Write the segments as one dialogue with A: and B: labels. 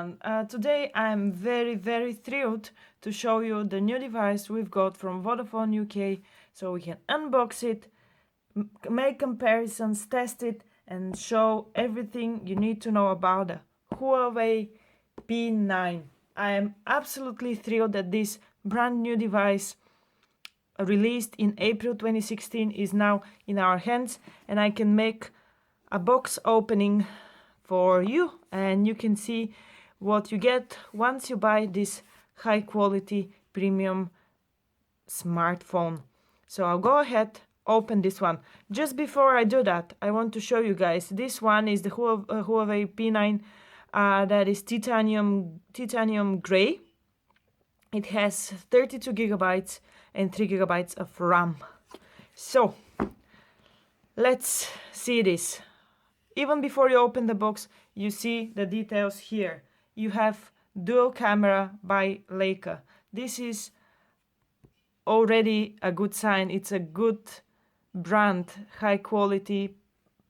A: everyone. Today I'm very thrilled to show you the new device we've got from Vodafone UK, so we can unbox it, make comparisons, test it, and show everything you need to know about the Huawei P9. I am absolutely thrilled that this brand new device released in April 2016 is now in our hands, and I can make a box opening for you, and you can see what you get once you buy this high quality premium smartphone. So I'll go ahead, open this one. Just before I do that, I want to show you guys, this one is the Huawei P9 that is titanium gray. It has 32 gigabytes and 3 gigabytes of RAM. So let's see this. Even before you open the box, you see the details here. You have dual camera by Leica. This is already a good sign. It's a good brand, high quality,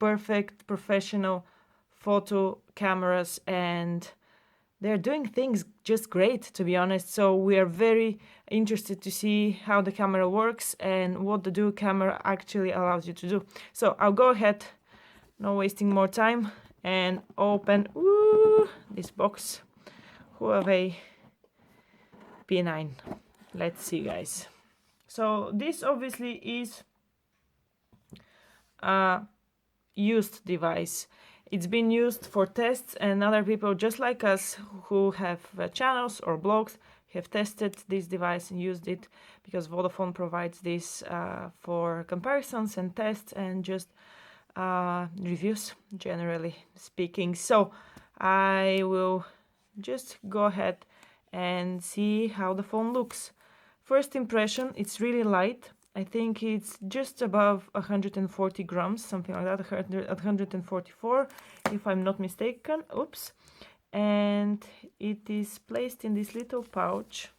A: perfect professional photo cameras, and they're doing things just great, to be honest. So we are very interested to see how the camera works and what the dual camera actually allows you to do. So I'll go ahead, no wasting more time, and open this box. Huawei P9. Let's see, guys. So this obviously is a used device. It's been used for tests, and other people just like us who have channels or blogs have tested this device and used it, because Vodafone provides this for comparisons and tests and just reviews, generally speaking. So I will just go ahead and see how the phone looks. First impression, it's really light. I think it's just above 140 grams, something like that, 144 if I'm not mistaken. Oops. And it is placed in this little pouch.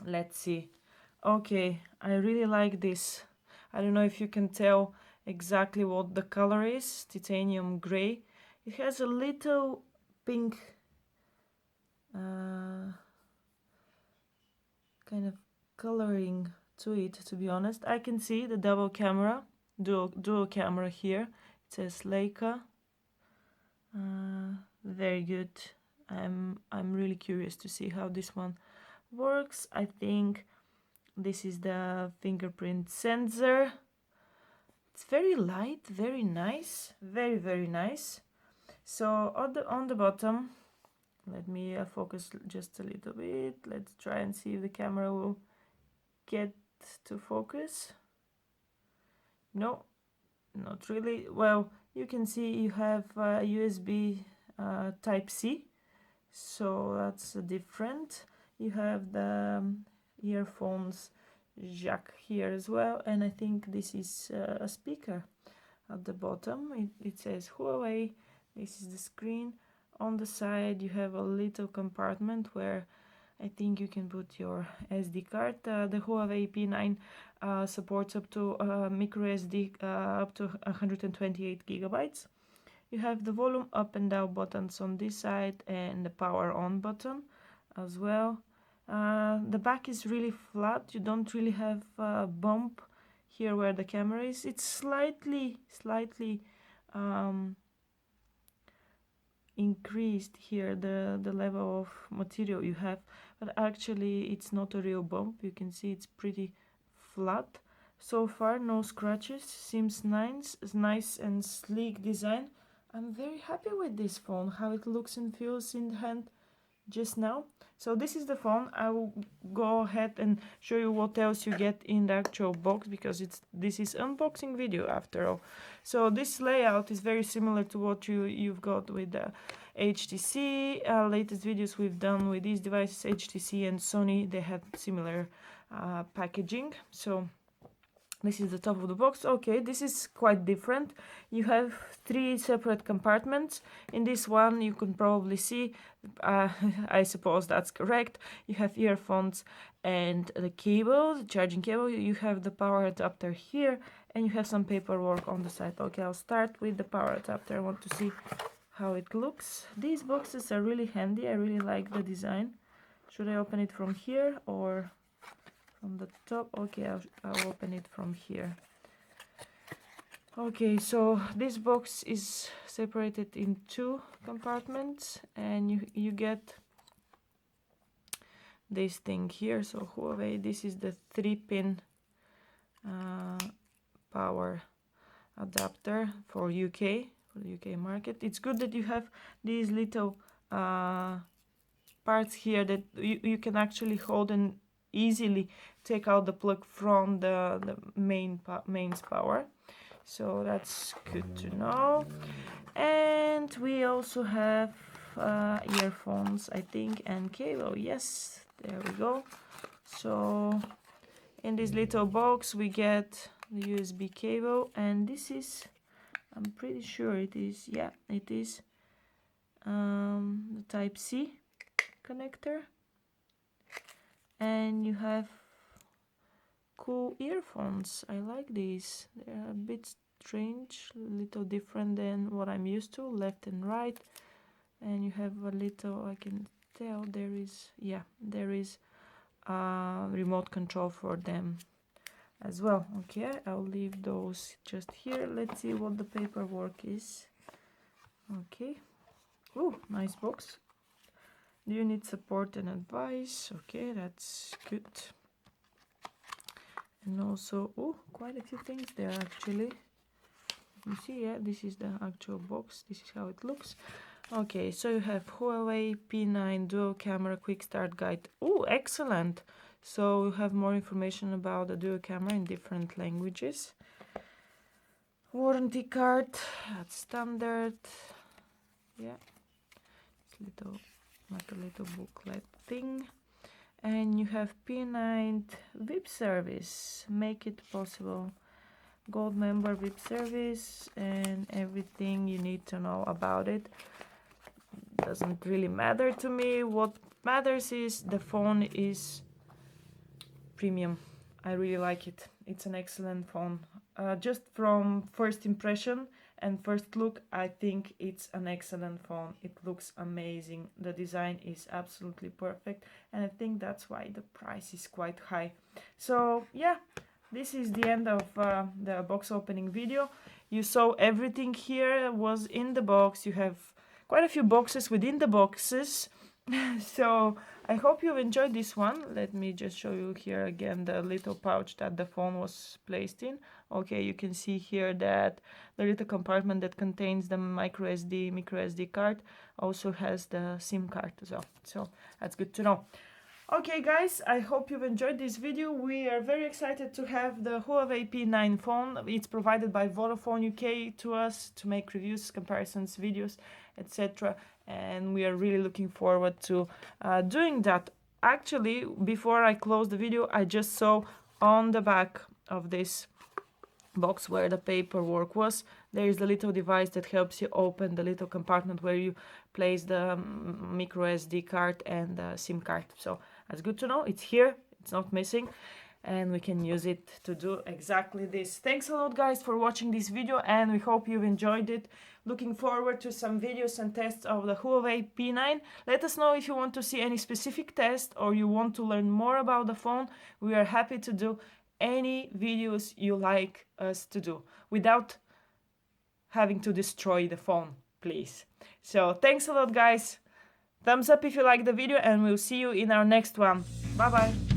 A: Let's see. Okay, I really like this. I don't know if you can tell exactly what the color is. Titanium gray. It has a little pink kind of coloring to it, to be honest. I can see the double camera, dual camera here. It says Leica. Very good. I'm really curious to see how this one works. I think this is the fingerprint sensor. It's very light, very nice, very nice. So on the bottom, let me focus just a little bit. Let's try and see if the camera will get to focus. No, not really. Well, you can see you have USB Type-C, so that's different. You have the earphones jack here as well, and I think this is a speaker at the bottom. It says Huawei. This is the screen. On the side you have a little compartment where I think you can put your SD card. The Huawei P9 supports up to micro SD up to 128 gigabytes. You have the volume up and down buttons on this side, and the power on button as well. The back is really flat. You don't really have a bump here where the camera is. It's slightly increased here, the level of material you have, but actually it's not a real bump. You can see it's pretty flat. So far no scratches. Seems nice and sleek design. I'm very happy with this phone, how it looks and feels in the hand just now. So this is the phone. I will go ahead and show you what else you get in the actual box, because this is unboxing video after all. So this layout is very similar to what you've got with the HTC. Latest videos we've done with these devices, HTC and Sony, they had similar packaging. So this is the top of the box. Okay, this is quite different. You have 3 separate compartments. In this one you can probably see, I suppose that's correct, you have earphones and the cable, the charging cable. You have the power adapter here, and you have some paperwork on the side. Okay, I'll start with the power adapter. I want to see how it looks. These boxes are really handy. I really like the design. Should I open it from here or from the top? Okay, I'll open it from here. Okay, so this box is separated in 2 compartments, and you get this thing here. So Huawei, this is the 3-pin power adapter for the UK market. It's good that you have these little parts here that you can actually hold and easily take out the plug from the mains power. So that's good to know. And we also have earphones, I think, and cable. Yes, there we go. So in this little box we get the USB cable, and this is, I'm pretty sure it is, yeah, it is the Type-C connector. And you have cool earphones. I like these. They're a bit strange, a little different than what I'm used to, left and right. And you have a little, I can tell there is, yeah, there is a remote control for them as well. Okay, I'll leave those just here. Let's see what the paperwork is. Okay. Oh, nice box. Do you need support and advice? Okay, that's good. And also, oh, quite a few things there actually. You see, yeah, this is the actual box. This is how it looks. Okay, so you have Huawei P9 dual camera quick start guide. Oh, excellent. So you have more information about the dual camera in different languages. Warranty card, that's standard. Yeah, it's little, like a little booklet thing. And you have P9 VIP service, make it possible. Gold member VIP service and everything you need to know about it. Doesn't really matter to me. What matters is the phone is premium. I really like it. It's an excellent phone. Just from first impression and first look, I think it's an excellent phone. It looks amazing. The design is absolutely perfect, and I think that's why the price is quite high. So yeah, this is the end of the box opening video. You saw everything here was in the box. You have quite a few boxes within the boxes. So I hope you've enjoyed this one. Let me just show you here again the little pouch that the phone was placed in. Okay, you can see here that the little compartment that contains the micro SD card also has the SIM card as well. So that's good to know. Okay guys, I hope you've enjoyed this video. We are very excited to have the Huawei P9 phone. It's provided by Vodafone UK to us to make reviews, comparisons, videos, etc. And we are really looking forward to doing that. Actually, before I close the video, I just saw on the back of this box where the paperwork was, there is the little device that helps you open the little compartment where you place the micro SD card and the SIM card. So that's good to know. It's here, it's not missing, and we can use it to do exactly this. Thanks a lot guys for watching this video, and we hope you've enjoyed it. Looking forward to some videos and tests of the Huawei P9. Let us know if you want to see any specific test or you want to learn more about the phone. We are happy to do any videos you like us to do without having to destroy the phone, please. So thanks a lot guys. Thumbs up if you like the video, and we'll see you in our next one. Bye bye.